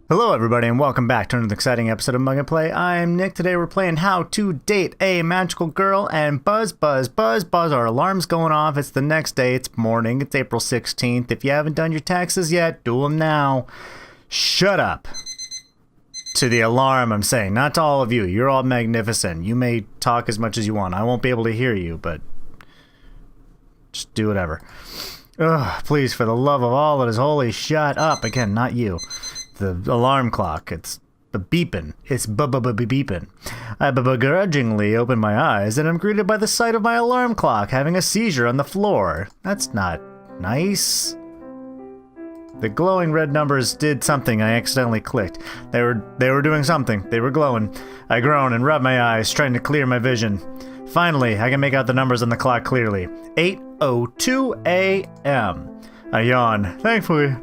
Hello everybody and welcome back to another exciting episode of Mug and Play. I'm Nick. Today we're playing How to Date a Magical Girl, and buzz, our alarm's going off. It's the next day, it's morning, it's April 16th. If you haven't done your taxes yet, do them now. Shut up. To the alarm, I'm saying, not to all of you. You're all magnificent. You may talk as much as you want. I won't be able to hear you, but just do whatever. Ugh, please, for the love of all that is holy, shut up. Again, not you. The alarm clock, it's beeping. It's beeping. I begrudgingly open my eyes and am greeted by the sight of my alarm clock having a seizure on the floor. That's not nice. The glowing red numbers did something I accidentally clicked. They were doing something. They were glowing. I groan and rub my eyes, trying to clear my vision. Finally, I can make out the numbers on the clock clearly. 8:02 a.m. I yawn. Thankfully,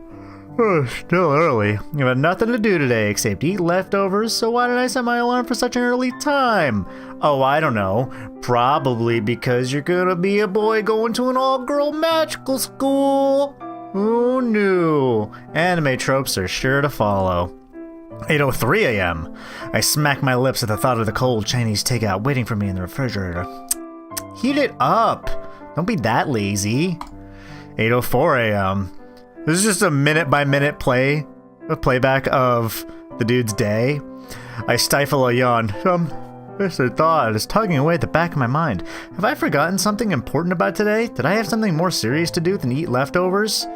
still early. I've had nothing to do today except eat leftovers, so why did I set my alarm for such an early time? Oh, I don't know. Probably because you're gonna be a boy going to an all-girl magical school. Oh no. Anime tropes are sure to follow. 8:03 a.m. I smack my lips at the thought of the cold Chinese takeout waiting for me in the refrigerator. Heat it up. Don't be that lazy. 8:04 a.m. This is just a minute-by-minute playback of the dude's day. I stifle a yawn. This thought is tugging away at the back of my mind. Have I forgotten something important about today? Did I have something more serious to do than eat leftovers?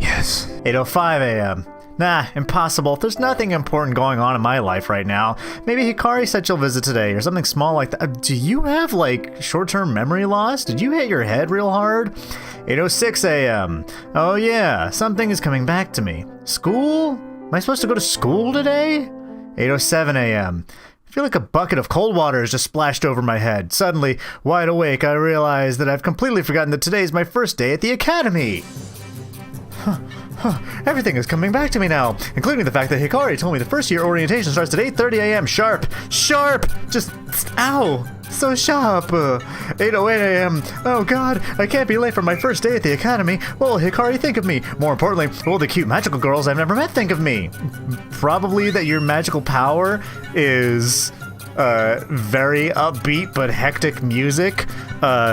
Yes. 8:05 a.m. Nah, impossible. There's nothing important going on in my life right now. Maybe Hikari said she'll visit today or something small like that. Do you have, like, short-term memory loss? Did you hit your head real hard? 8:06 a.m. Oh yeah, something is coming back to me. School? Am I supposed to go to school today? 8:07 a.m. I feel like a bucket of cold water has just splashed over my head. Suddenly, wide awake, I realize that I've completely forgotten that today is my first day at the academy. Everything is coming back to me now, including the fact that Hikari told me the first year orientation starts at 8:30 a.m. Sharp! Just, ow! So sharp! 8:08 a.m. Oh god, I can't be late for my first day at the academy. What will Hikari think of me? More importantly, what will the cute magical girls I've never met think of me? Probably that your magical power is very upbeat but hectic music,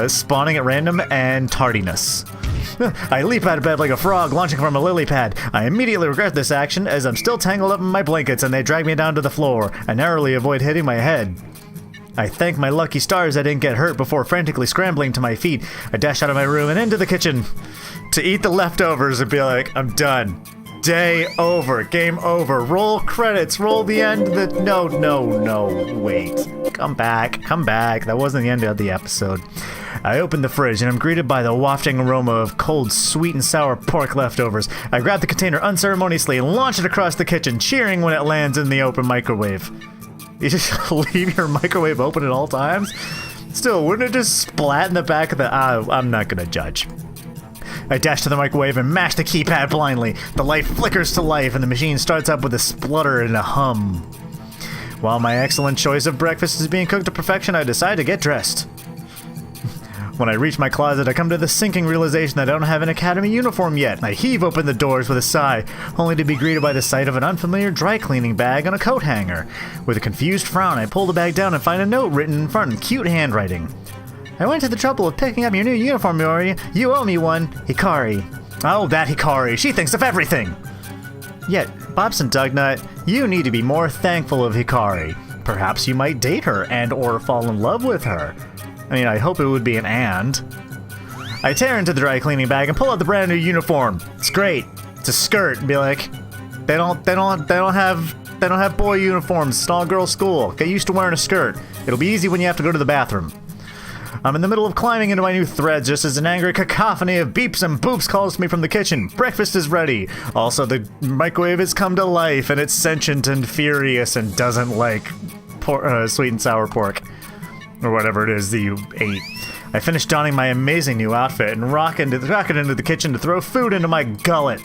spawning at random, and tardiness. I leap out of bed like a frog launching from a lily pad. I immediately regret this action as I'm still tangled up in my blankets and they drag me down to the floor. I narrowly avoid hitting my head. I thank my lucky stars I didn't get hurt before frantically scrambling to my feet. I dash out of my room and into the kitchen to eat the leftovers and be like, I'm done. Day over. Game over. Roll credits. Roll the end. No, wait. Come back. That wasn't the end of the episode. I open the fridge and I'm greeted by the wafting aroma of cold, sweet and sour pork leftovers. I grab the container unceremoniously and launch it across the kitchen, cheering when it lands in the open microwave. You just leave your microwave open at all times? Still, wouldn't it just splat in the back of the... I'm not gonna judge. I dash to the microwave and mash the keypad blindly. The light flickers to life and the machine starts up with a splutter and a hum. While my excellent choice of breakfast is being cooked to perfection, I decide to get dressed. When I reach my closet, I come to the sinking realization that I don't have an academy uniform yet. I heave open the doors with a sigh, only to be greeted by the sight of an unfamiliar dry cleaning bag on a coat hanger. With a confused frown, I pull the bag down and find a note written in front in cute handwriting. I went to the trouble of picking up your new uniform, Yori. You owe me one. Hikari. Oh, that Hikari. She thinks of everything. Yet, Bobson Dugnut, you need to be more thankful of Hikari. Perhaps you might date her and or fall in love with her. I mean, I hope it would be an and. I tear into the dry cleaning bag and pull out the brand new uniform. It's great. It's a skirt. And be like, they don't have boy uniforms. It's an all-girl school. Get used to wearing a skirt. It'll be easy when you have to go to the bathroom. I'm in the middle of climbing into my new threads just as an angry cacophony of beeps and boops calls to me from the kitchen. Breakfast is ready. Also, the microwave has come to life and it's sentient and furious and doesn't like sweet and sour pork. Or whatever it is that you ate. I finished donning my amazing new outfit and rocket into the kitchen to throw food into my gullet.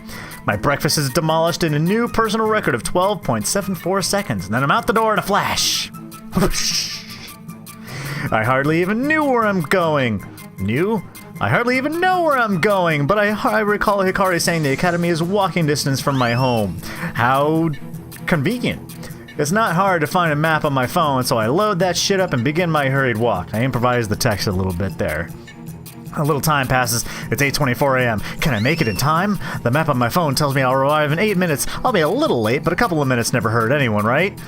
My breakfast is demolished in a new personal record of 12.74 seconds, and then I'm out the door in a flash. I hardly even knew where I'm going. New? I hardly even know where I'm going, but I recall Hikari saying the academy is walking distance from my home. How convenient. It's not hard to find a map on my phone, so I load that shit up and begin my hurried walk. I improvise the text a little bit there. A little time passes. It's 8:24 a.m. Can I make it in time? The map on my phone tells me I'll arrive in 8 minutes. I'll be a little late, but a couple of minutes never hurt anyone, right?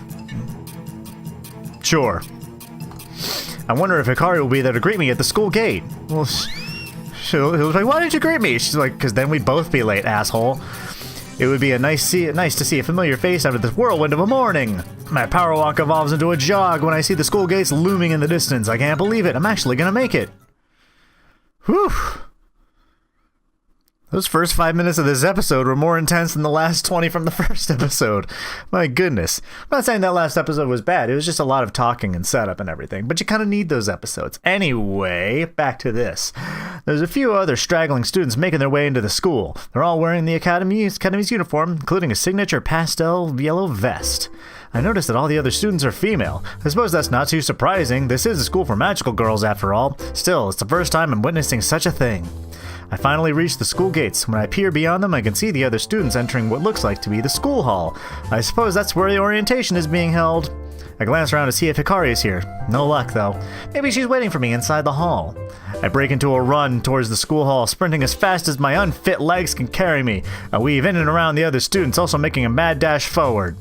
Sure. I wonder if Hikari will be there to greet me at the school gate. Well, he'll be like, why didn't you greet me? She's like, because then we'd both be late, asshole. It would be nice to see a familiar face after this whirlwind of a morning. My power walk evolves into a jog when I see the school gates looming in the distance. I can't believe it. I'm actually gonna make it. Whew. Those first 5 minutes of this episode were more intense than the last 20 from the first episode. My goodness. I'm not saying that last episode was bad. It was just a lot of talking and setup and everything. But you kind of need those episodes. Anyway, back to this. There's a few other straggling students making their way into the school. They're all wearing the academy's uniform, including a signature pastel yellow vest. I noticed that all the other students are female. I suppose that's not too surprising. This is a school for magical girls after all. Still, it's the first time I'm witnessing such a thing. I finally reach the school gates. When I peer beyond them, I can see the other students entering what looks like to be the school hall. I suppose that's where the orientation is being held. I glance around to see if Hikari is here. No luck, though. Maybe she's waiting for me inside the hall. I break into a run towards the school hall, sprinting as fast as my unfit legs can carry me. I weave in and around the other students, also making a mad dash forward.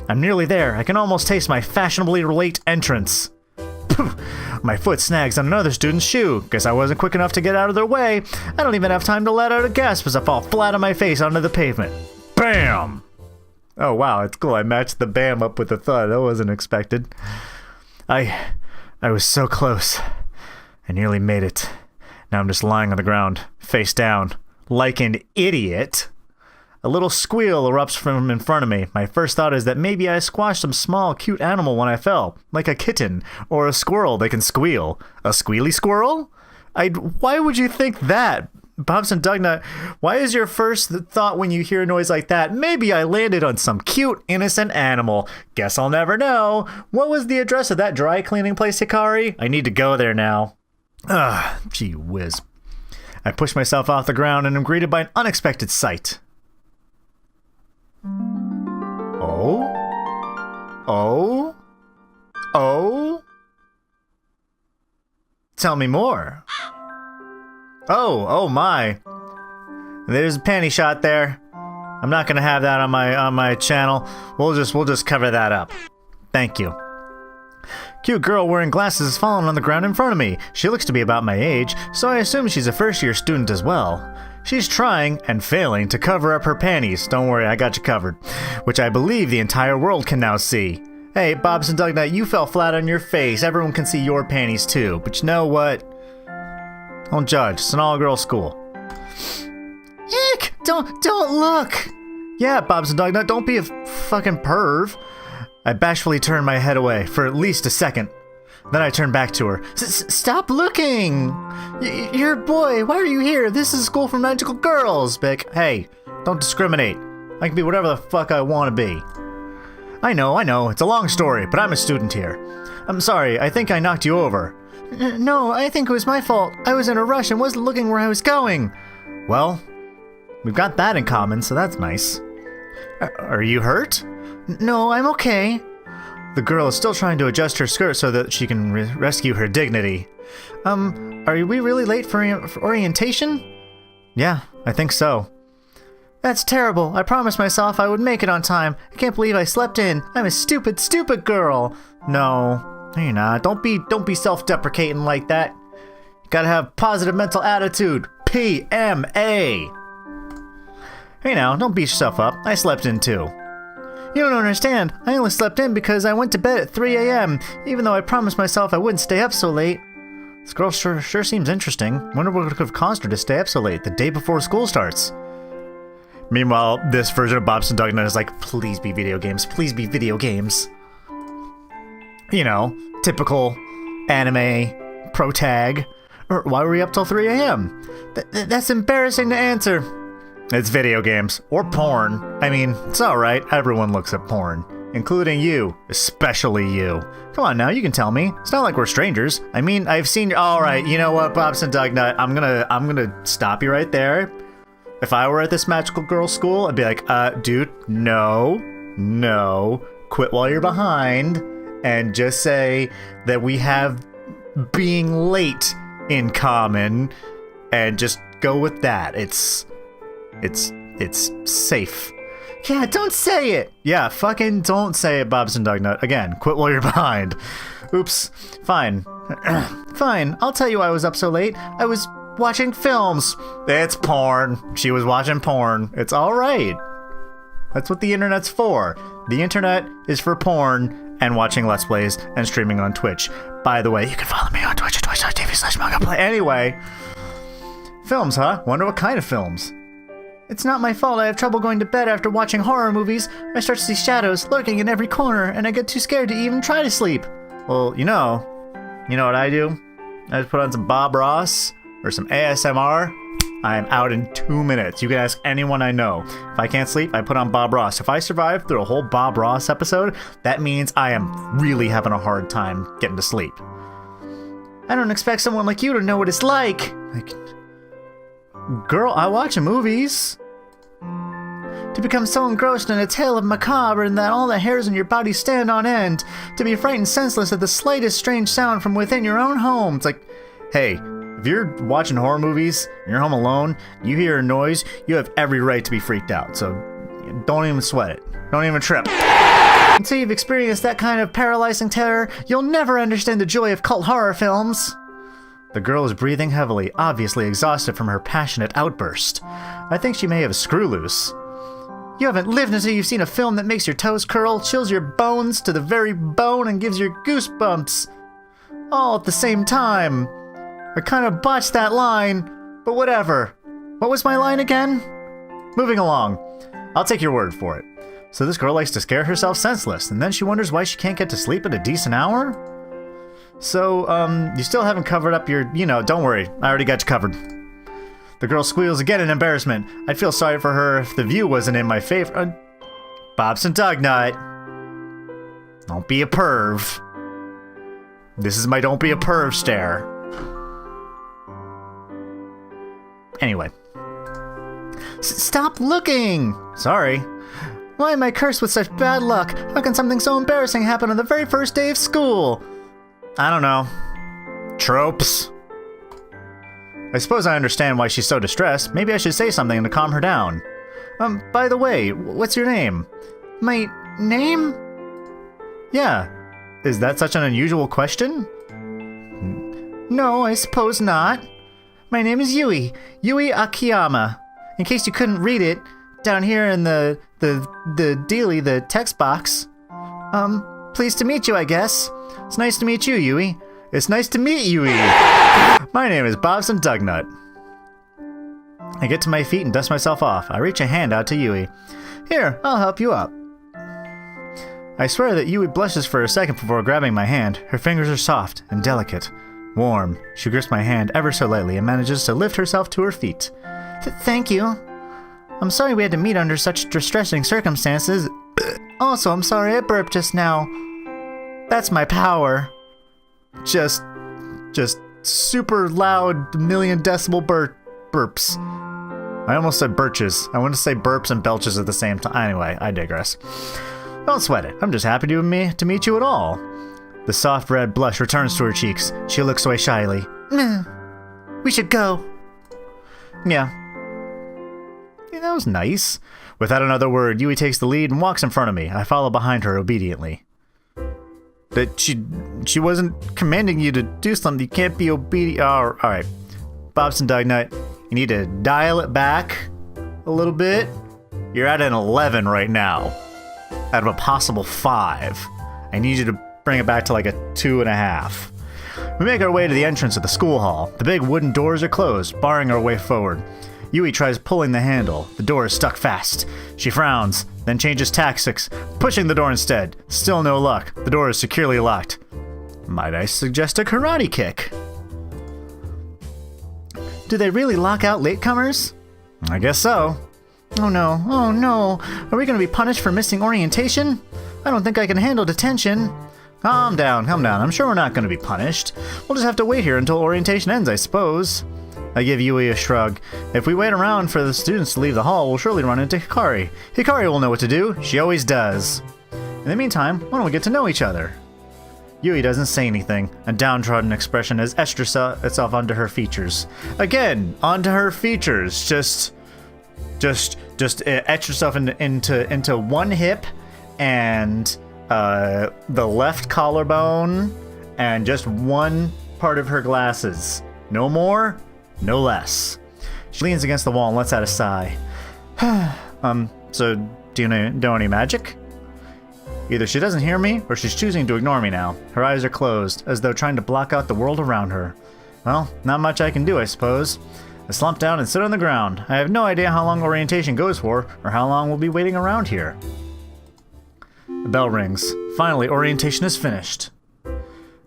I'm nearly there. I can almost taste my fashionably late entrance. Poof! My foot snags on another student's shoe. Guess I wasn't quick enough to get out of their way. I don't even have time to let out a gasp as I fall flat on my face onto the pavement. Bam! Oh wow, it's cool. I matched the bam up with the thud. That wasn't expected. I was so close. I nearly made it. Now I'm just lying on the ground, face down, like an idiot. A little squeal erupts from in front of me. My first thought is that maybe I squashed some small, cute animal when I fell, like a kitten or a squirrel that can squeal. A squealy squirrel? Why would you think that? Bobson Dugnut, why is your first thought when you hear a noise like that? Maybe I landed on some cute, innocent animal. Guess I'll never know. What was the address of that dry cleaning place, Hikari? I need to go there now. Gee whiz. I push myself off the ground and am greeted by an unexpected sight. Tell me more. Oh my. There's a panty shot there. I'm not gonna have that on my channel. We'll just cover that up. Thank you. Cute girl wearing glasses is falling on the ground in front of me. She looks to be about my age, so I assume she's a first-year student as well. She's trying, and failing, to cover up her panties. Don't worry, I got you covered. Which I believe the entire world can now see. Hey, Bobson Dugnut, you fell flat on your face. Everyone can see your panties too. But you know what? Don't judge. It's an all-girl school. Ick! Don't look! Yeah, Bobson Dugnut, don't be a fucking perv. I bashfully turn my head away for at least a second. Then I turn back to her. Stop looking! You're a boy. Why are you here? This is a school for magical girls, Bick. Hey, don't discriminate. I can be whatever the fuck I want to be. I know. It's a long story, but I'm a student here. I'm sorry. I think I knocked you over. No, I think it was my fault. I was in a rush and wasn't looking where I was going. Well, we've got that in common, so that's nice. Are you hurt? No, I'm okay. The girl is still trying to adjust her skirt so that she can rescue her dignity. Are we really late for orientation? Yeah, I think so. That's terrible. I promised myself I would make it on time. I can't believe I slept in. I'm a stupid, stupid girl. No, you're not. Don't be self-deprecating like that. You gotta have positive mental attitude. PMA. Hey now, don't beat yourself up. I slept in too. You don't understand. I only slept in because I went to bed at 3 a.m., even though I promised myself I wouldn't stay up so late. This girl sure seems interesting. Wonder what could have caused her to stay up so late the day before school starts. Meanwhile, this version of Bobson Dugnut is like, please be video games. Please be video games. You know, typical anime pro-tag. Or why were we up till 3 a.m.? That's embarrassing to answer. It's video games. Or porn. I mean, it's alright. Everyone looks at porn. including you, especially you. Come on now, you can tell me. It's not like we're strangers. I mean, I've seen your... All right, you know what, Bobson Dugnut? I'm gonna stop you right there. If I were at this magical girl school, I'd be like, dude, no, quit while you're behind, and just say that we have being late in common, and just go with that. It's safe. Yeah, don't say it. Yeah, fucking don't say it, Bobson Dugnut. Again, quit while you're behind. Oops. Fine. Fine. I'll tell you I was up so late. I was watching films. It's porn. She was watching porn. It's all right. That's what the internet's for. The internet is for porn and watching Let's Plays and streaming on Twitch. By the way, you can follow me on Twitch at twitch.tv/MugAndPlay. Anyway, films, huh? Wonder what kind of films. It's not my fault I have trouble going to bed after watching horror movies. I start to see shadows lurking in every corner, and I get too scared to even try to sleep. Well, you know what I do? I just put on some Bob Ross or some ASMR. I am out in 2 minutes. You can ask anyone I know. If I can't sleep, I put on Bob Ross. If I survive through a whole Bob Ross episode, that means I am really having a hard time getting to sleep. I don't expect someone like you to know what it's like. Girl, I watch movies. To become so engrossed in a tale of macabre and that all the hairs in your body stand on end. To be frightened senseless at the slightest strange sound from within your own home. It's like, hey, if you're watching horror movies and you're home alone, you hear a noise, you have every right to be freaked out. So don't even sweat it. Don't even trip. Until you've experienced that kind of paralyzing terror, you'll never understand the joy of cult horror films. The girl is breathing heavily, obviously exhausted from her passionate outburst. I think she may have a screw loose. You haven't lived until you've seen a film that makes your toes curl, chills your bones to the very bone, and gives you goosebumps. All at the same time. I kind of botched that line, but whatever. What was my line again? Moving along. I'll take your word for it. So this girl likes to scare herself senseless, and then she wonders why she can't get to sleep at a decent hour? So, you still haven't covered up your, don't worry, I already got you covered. The girl squeals again in embarrassment. I'd feel sorry for her if the view wasn't in my favor. Bobson Dugnut. Don't be a perv. This is my don't be a perv stare. Anyway. Stop looking! Sorry. Why am I cursed with such bad luck? How can something so embarrassing happen on the very first day of school? I don't know. Tropes. I suppose I understand why she's so distressed. Maybe I should say something to calm her down. By the way, what's your name? My name? Yeah. Is that such an unusual question? No, I suppose not. My name is Yui. Yui Akiyama. In case you couldn't read it, down here in the text box. Pleased to meet you, I guess. It's nice to meet you, Yui. It's nice to meet Yui. My name is Bobson Dugnut. I get to my feet and dust myself off. I reach a hand out to Yui. Here, I'll help you up. I swear that Yui blushes for a second before grabbing my hand. Her fingers are soft and delicate. Warm. She grips my hand ever so lightly and manages to lift herself to her feet. Thank you. I'm sorry we had to meet under such distressing circumstances. Also, I'm sorry I burped just now. That's my power. Just super loud, million decibel burps. I almost said birches. I want to say burps and belches at the same time. Anyway, I digress. Don't sweat it. I'm just happy to meet you at all. The soft red blush returns to her cheeks. She looks away shyly. We should go. Yeah, that was nice. Without another word, Yui takes the lead and walks in front of me. I follow behind her obediently. That she wasn't commanding you to do something. You can't be obedient. Oh, all right. Bobson Dugnut, you need to dial it back a little bit. You're at an 11 right now. Out of a possible 5. I need you to bring it back to like a 2.5. We make our way to the entrance of the school hall. The big wooden doors are closed, barring our way forward. Yui tries pulling the handle. The door is stuck fast. She frowns, then changes tactics, pushing the door instead. Still no luck. The door is securely locked. Might I suggest a karate kick? Do they really lock out latecomers? I guess so. Oh no, are we going to be punished for missing orientation? I don't think I can handle detention. Calm down, calm down. I'm sure we're not going to be punished. We'll just have to wait here until orientation ends, I suppose. I give Yui a shrug. If we wait around for the students to leave the hall, we'll surely run into Hikari. Hikari will know what to do. She always does. In the meantime, why don't we get to know each other? Yui doesn't say anything. A downtrodden expression has etched itself onto her features. Again, onto her features. Just etch yourself into one hip and the left collarbone and just one part of her glasses. No more, no less. She leans against the wall and lets out a sigh. So do you know any magic? Either she doesn't hear me, or she's choosing to ignore me now. Her eyes are closed, as though trying to block out the world around her. Well, not much I can do, I suppose. I slump down and sit on the ground. I have no idea how long orientation goes for, or how long we'll be waiting around here. The bell rings. Finally, orientation is finished.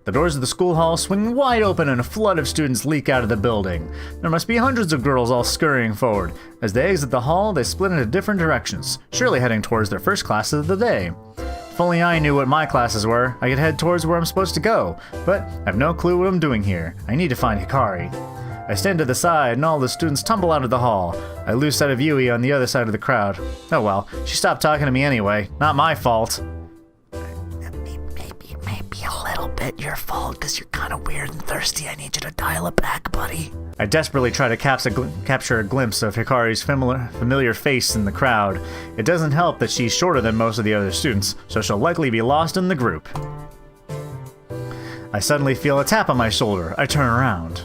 The doors of the school hall swing wide open and a flood of students leak out of the building. There must be hundreds of girls all scurrying forward. As they exit the hall, they split into different directions, surely heading towards their first classes of the day. If only I knew what my classes were, I could head towards where I'm supposed to go, but I have no clue what I'm doing here. I need to find Hikari. I stand to the side and all the students tumble out of the hall. I lose sight of Yui on the other side of the crowd. Oh well, she stopped talking to me anyway. Not my fault. Maybe a little bit your fault, because you're kind of weird and thirsty. I need you to dial it back, buddy. I desperately try to capture a glimpse of Hikari's familiar face in the crowd. It doesn't help that she's shorter than most of the other students, so she'll likely be lost in the group. I suddenly feel a tap on my shoulder. I turn around.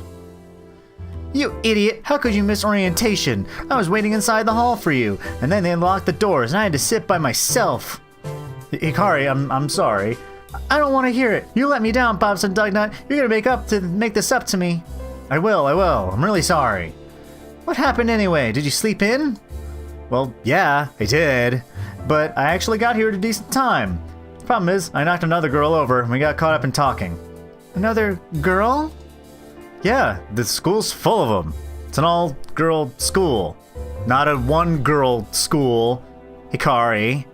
You idiot! How could you miss orientation? I was waiting inside the hall for you, and then they locked the doors, and I had to sit by myself. Hikari, I'm sorry. I don't want to hear it. You let me down, Bobson Dugnut. You're gonna make this up to me. I will. I'm really sorry. What happened anyway? Did you sleep in? Well, yeah, I did. But I actually got here at a decent time. The problem is, I knocked another girl over, and we got caught up in talking. Another girl? Yeah, the school's full of them. It's an all-girl school. Not a one-girl school. Hikari.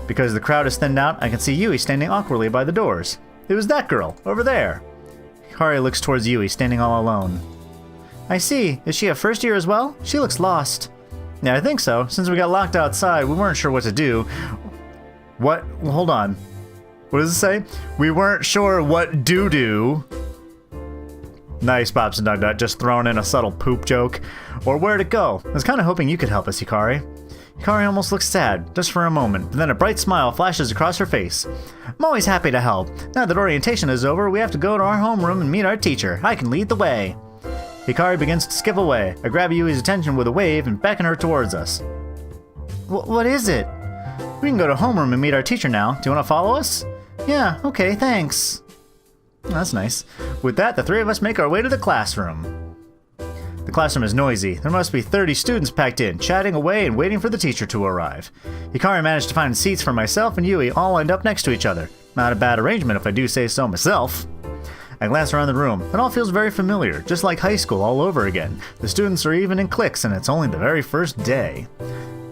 Because the crowd is thinned out, I can see Yui standing awkwardly by the doors. It was that girl, over there. Hikari looks towards Yui, standing all alone. I see. Is she a first year as well? She looks lost. Yeah, I think so. Since we got locked outside, we weren't sure what to do. What? Hold on. What does it say? We weren't sure what do. Nice, Bobson Dugnut, just throwing in a subtle poop joke. Or where to go. I was kind of hoping you could help us, Hikari. Hikari almost looks sad, just for a moment, but then a bright smile flashes across her face. I'm always happy to help. Now that orientation is over, we have to go to our homeroom and meet our teacher. I can lead the way. Hikari begins to skip away. I grab Yui's attention with a wave and beckon her towards us. What is it? We can go to homeroom and meet our teacher now. Do you want to follow us? Yeah, okay, thanks. That's nice. With that, the three of us make our way to the classroom. The classroom is noisy. There must be 30 students packed in, chatting away and waiting for the teacher to arrive. Hikari managed to find seats for myself and Yui all lined up next to each other. Not a bad arrangement if I do say so myself. I glance around the room. It all feels very familiar, just like high school all over again. The students are even in cliques and it's only the very first day.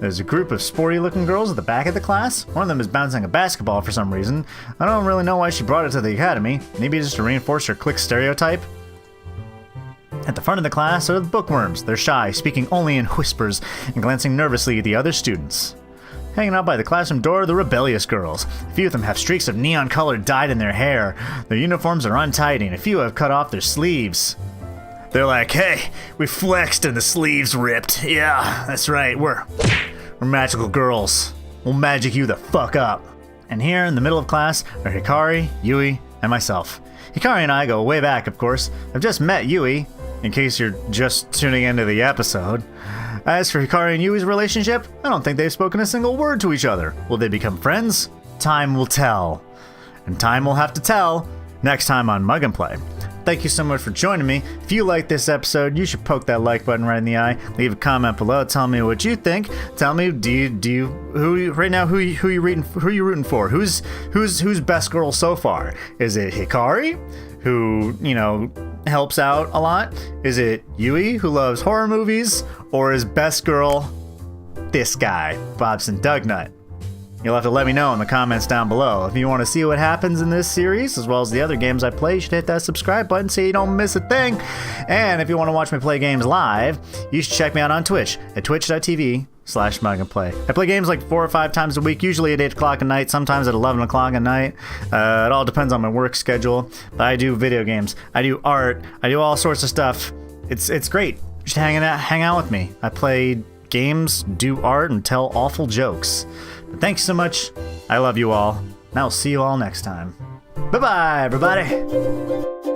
There's a group of sporty-looking girls at the back of the class. One of them is bouncing a basketball for some reason. I don't really know why she brought it to the academy. Maybe just to reinforce her clique stereotype. At the front of the class are the bookworms. They're shy, speaking only in whispers, and glancing nervously at the other students. Hanging out by the classroom door are the rebellious girls. A few of them have streaks of neon-colored dyed in their hair. Their uniforms are untidy, and a few have cut off their sleeves. They're like, hey, we flexed and the sleeves ripped. Yeah, that's right, we're magical girls. We'll magic you the fuck up. And here in the middle of class are Hikari, Yui, and myself. Hikari and I go way back, of course. I've just met Yui, in case you're just tuning into the episode. As for Hikari and Yui's relationship, I don't think they've spoken a single word to each other. Will they become friends? Time will tell. And time will have to tell next time on Mug and Play. Thank you so much for joining me. If you like this episode, you should poke that like button right in the eye. Leave a comment below. Tell me what you think. Tell me, who you rooting for? Who's best girl so far? Is it Hikari, who helps out a lot? Is it Yui, who loves horror movies, or is best girl this guy, Bobson Dugnut? You'll have to let me know in the comments down below. If you want to see what happens in this series, as well as the other games I play, you should hit that subscribe button so you don't miss a thing. And if you want to watch me play games live, you should check me out on Twitch at twitch.tv/MugAndPlay. I play games like 4 or 5 times a week, usually at 8 o'clock at night, sometimes at 11 o'clock at night. It all depends on my work schedule. But I do video games, I do art, I do all sorts of stuff. It's great. You should hang out with me. I play games, do art, and tell awful jokes. But thanks so much. I love you all. And I'll see you all next time. Bye-bye, everybody.